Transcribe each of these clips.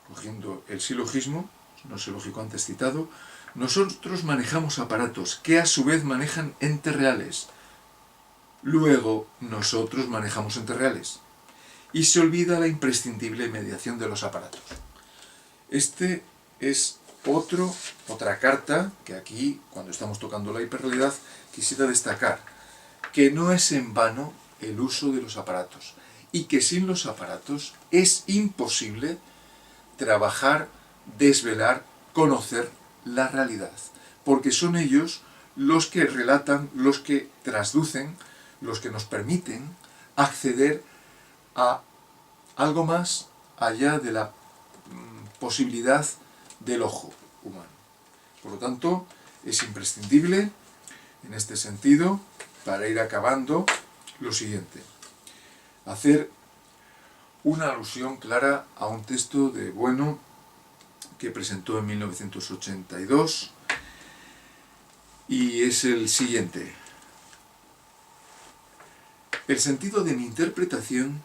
cogiendo el silogismo, no silógico antes citado, nosotros manejamos aparatos que a su vez manejan entes reales. Luego, nosotros manejamos entes reales. Y se olvida la imprescindible mediación de los aparatos. Este es otra carta que aquí, cuando estamos tocando la hiperrealidad, quisiera destacar, que no es en vano el uso de los aparatos y que sin los aparatos es imposible trabajar, desvelar, conocer la realidad, porque son ellos los que relatan, los que trasducen, los que nos permiten acceder a algo más allá de la posibilidad del ojo humano. Por lo tanto, es imprescindible, en este sentido, para ir acabando, lo siguiente: hacer una alusión clara a un texto de Bueno que presentó en 1982, y es el siguiente: el sentido de mi interpretación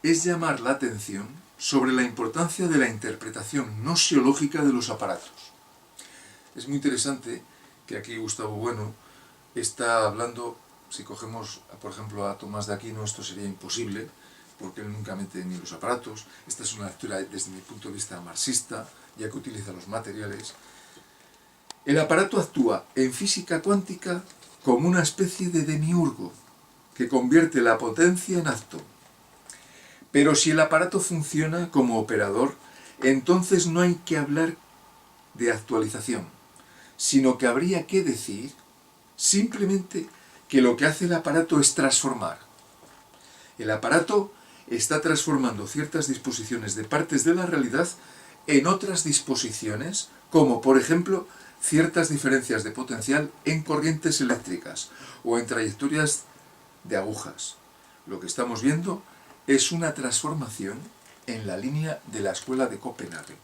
es llamar la atención sobre la importancia de la interpretación gnoseológica de los aparatos. Es muy interesante que aquí Gustavo Bueno está hablando, si cogemos, por ejemplo, a Tomás de Aquino, esto sería imposible, porque él nunca mete ni los aparatos. Esta es una lectura desde mi punto de vista marxista, ya que utiliza los materiales. El aparato actúa en física cuántica como una especie de demiurgo que convierte la potencia en acto. Pero si el aparato funciona como operador, entonces no hay que hablar de actualización, sino que habría que decir simplemente que lo que hace el aparato es transformar. El aparato está transformando ciertas disposiciones de partes de la realidad en otras disposiciones, como por ejemplo ciertas diferencias de potencial en corrientes eléctricas o en trayectorias de agujas. Lo que estamos viendo es una transformación en la línea de la escuela de Copenhague,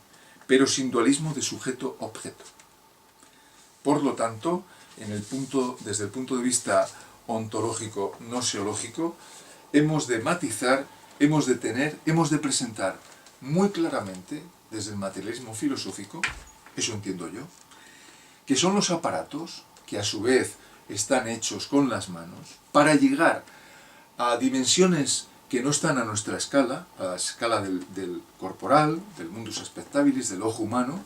pero sin dualismo de sujeto-objeto. Por lo tanto, desde el punto de vista ontológico, gnoseológico, hemos de matizar, hemos de presentar muy claramente, desde el materialismo filosófico, eso entiendo yo, que son los aparatos, que a su vez están hechos con las manos, para llegar a dimensiones que no están a nuestra escala, a la escala del corporal, del mundus spectabilis, del ojo humano,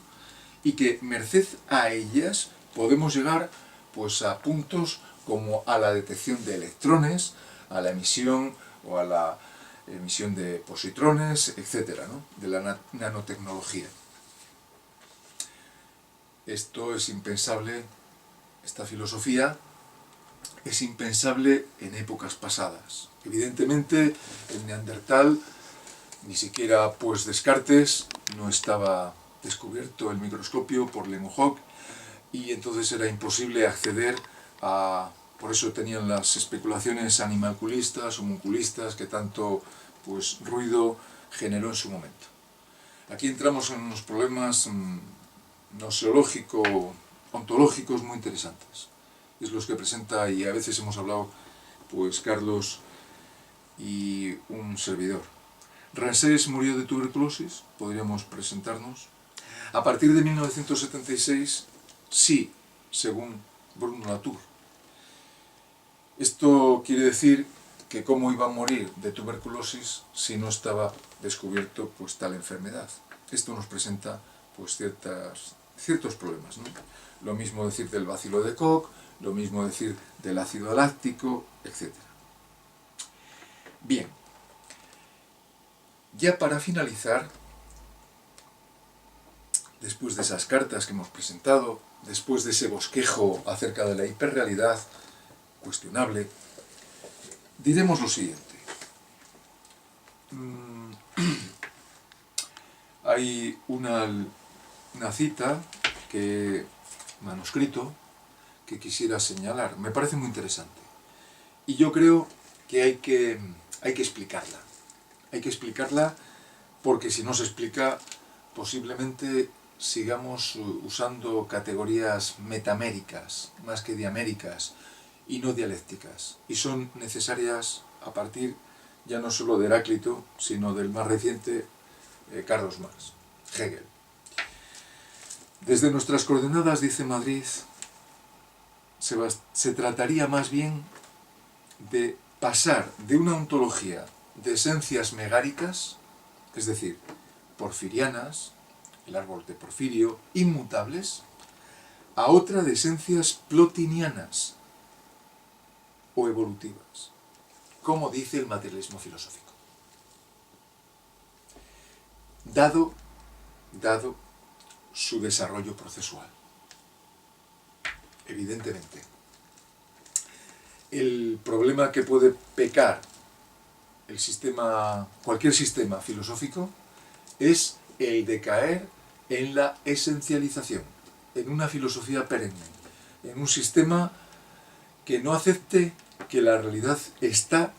y que merced a ellas podemos llegar pues a puntos como a la detección de electrones, a la emisión o a la emisión de positrones, etc., ¿no?, de la nanotecnología. Esto es impensable, esta filosofía es impensable en épocas pasadas. Evidentemente, el Neandertal, ni siquiera pues Descartes, no estaba descubierto el microscopio por Leeuwenhoek, y entonces era imposible acceder a... Por eso tenían las especulaciones animalculistas, homunculistas, que tanto pues ruido generó en su momento. Aquí entramos en unos problemas gnoseológico-ontológicos muy interesantes. Es los que presenta, y a veces hemos hablado, pues Carlos y un servidor. Ramsés murió de tuberculosis, podríamos presentarnos. A partir de 1976, sí, según Bruno Latour. Esto quiere decir que cómo iba a morir de tuberculosis si no estaba descubierto pues tal enfermedad. Esto nos presenta pues ciertos problemas, ¿no? Lo mismo decir del bacilo de Koch, lo mismo decir del ácido láctico, etc. Bien, ya para finalizar, después de esas cartas que hemos presentado, después de ese bosquejo acerca de la hiperrealidad cuestionable, diremos lo siguiente. Hay una cita, manuscrito, que quisiera señalar. Me parece muy interesante. Y yo creo que hay que explicarla. Hay que explicarla porque si no se explica, posiblemente sigamos usando categorías metaméricas, más que diaméricas, y no dialécticas. Y son necesarias a partir ya no solo de Heráclito, sino del más reciente Carlos Marx, Hegel. Desde nuestras coordenadas, dice Madrid, se trataría más bien de pasar de una ontología de esencias megáricas, es decir, porfirianas, el árbol de Porfirio, inmutables, a otra de esencias plotinianas o evolutivas, como dice el materialismo filosófico. Dado su desarrollo procesual. Evidentemente, el problema que puede pecar cualquier sistema filosófico es el de caer en la esencialización, en una filosofía perenne, en un sistema que no acepte que la realidad está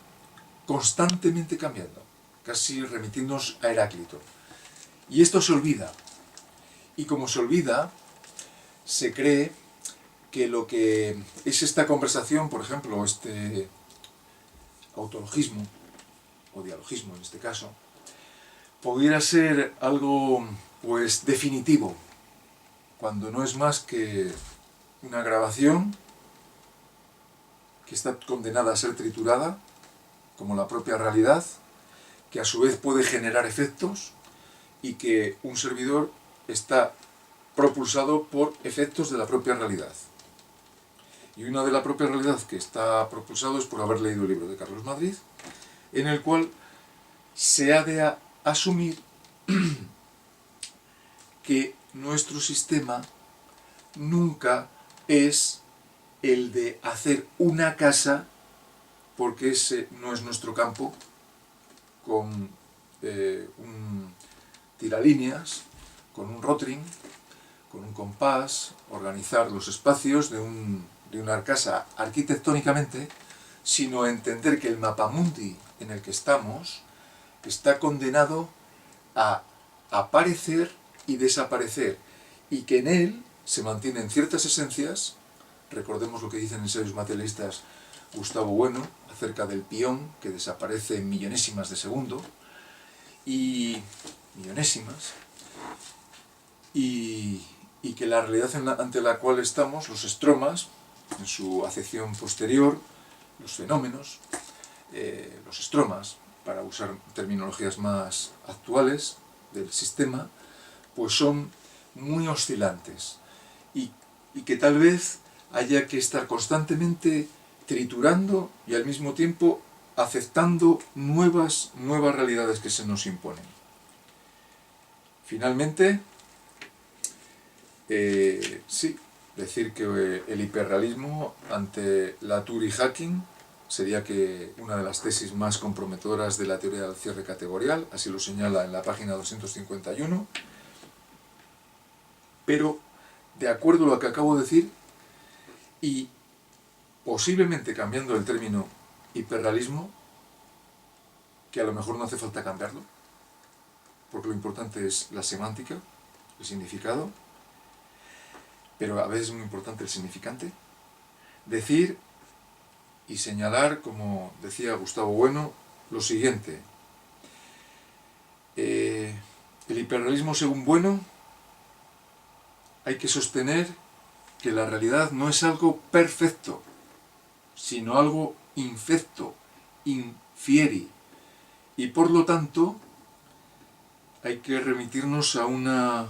constantemente cambiando, casi remitiéndonos a Heráclito. Y esto se olvida. Y como se olvida, se cree que lo que es esta conversación, por ejemplo, este autologismo, o dialogismo en este caso, pudiera ser algo pues definitivo, cuando no es más que una grabación que está condenada a ser triturada, como la propia realidad, que a su vez puede generar efectos y que un servidor está propulsado por efectos de la propia realidad. Y una de la propia realidad que está propulsado es por haber leído el libro de Carlos Madrid, en el cual se ha de asumir que nuestro sistema nunca es el de hacer una casa, porque ese no es nuestro campo, con un tiralíneas, con un rotring, con un compás, organizar los espacios de una casa arquitectónicamente, sino entender que el mapamundi en el que estamos está condenado a aparecer y desaparecer, y que en él se mantienen ciertas esencias. Recordemos lo que dicen ensayos materialistas Gustavo Bueno acerca del pión que desaparece en millonésimas de segundo, y que la realidad ante la cual estamos, los estromas, en su acepción posterior, los fenómenos, los estromas, para usar terminologías más actuales del sistema, pues son muy oscilantes y que tal vez haya que estar constantemente triturando y al mismo tiempo aceptando nuevas realidades que se nos imponen. Finalmente, sí, decir que el hiperrealismo ante Latour y Hacking sería que una de las tesis más comprometedoras de la teoría del cierre categorial, así lo señala en la página 251, pero de acuerdo a lo que acabo de decir, y posiblemente cambiando el término hiperrealismo, que a lo mejor no hace falta cambiarlo, porque lo importante es la semántica, el significado, pero a veces es muy importante el significante, decir y señalar, como decía Gustavo Bueno, lo siguiente: el hiperrealismo, según Bueno, hay que sostener que la realidad no es algo perfecto, sino algo infecto, infieri, y por lo tanto hay que remitirnos a una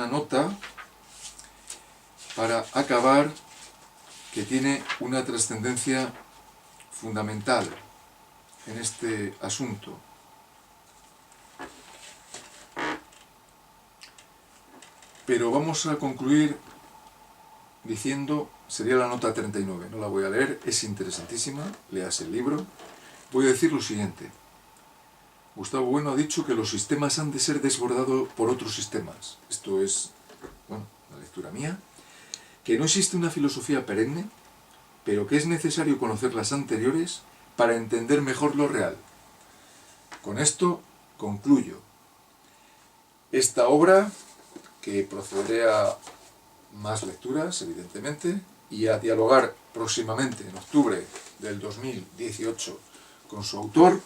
nota para acabar, que tiene una trascendencia fundamental en este asunto. Pero vamos a concluir diciendo, sería la nota 39, no la voy a leer, es interesantísima, leas el libro. Voy a decir lo siguiente: Gustavo Bueno ha dicho que los sistemas han de ser desbordados por otros sistemas. Esto es, bueno, la lectura mía. Que no existe una filosofía perenne, pero que es necesario conocer las anteriores para entender mejor lo real. Con esto concluyo esta obra, que procederé a más lecturas, evidentemente, y a dialogar próximamente, en octubre del 2018, con su autor,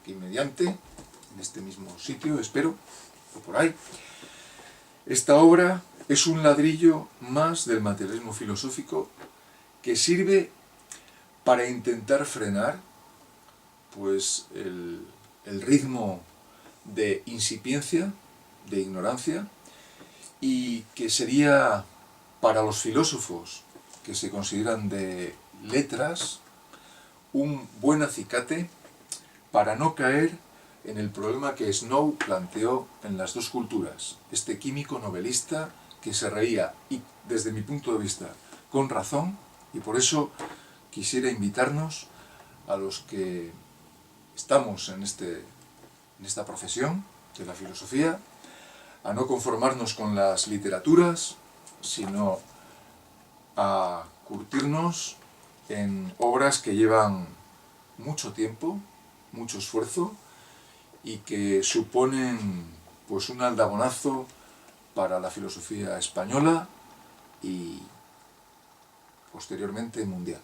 que mediante en este mismo sitio, espero, o por ahí. Esta obra es un ladrillo más del materialismo filosófico que sirve para intentar frenar pues, el ritmo de insipiencia, de ignorancia, y que sería para los filósofos que se consideran de letras un buen acicate para no caer en el problema que Snow planteó en Las dos culturas, este químico novelista que se reía, y desde mi punto de vista, con razón, y por eso quisiera invitarnos a los que estamos en esta profesión de la filosofía, a no conformarnos con las literaturas, sino a curtirnos en obras que llevan mucho tiempo, mucho esfuerzo, y que suponen pues un aldabonazo para la filosofía española y posteriormente mundial.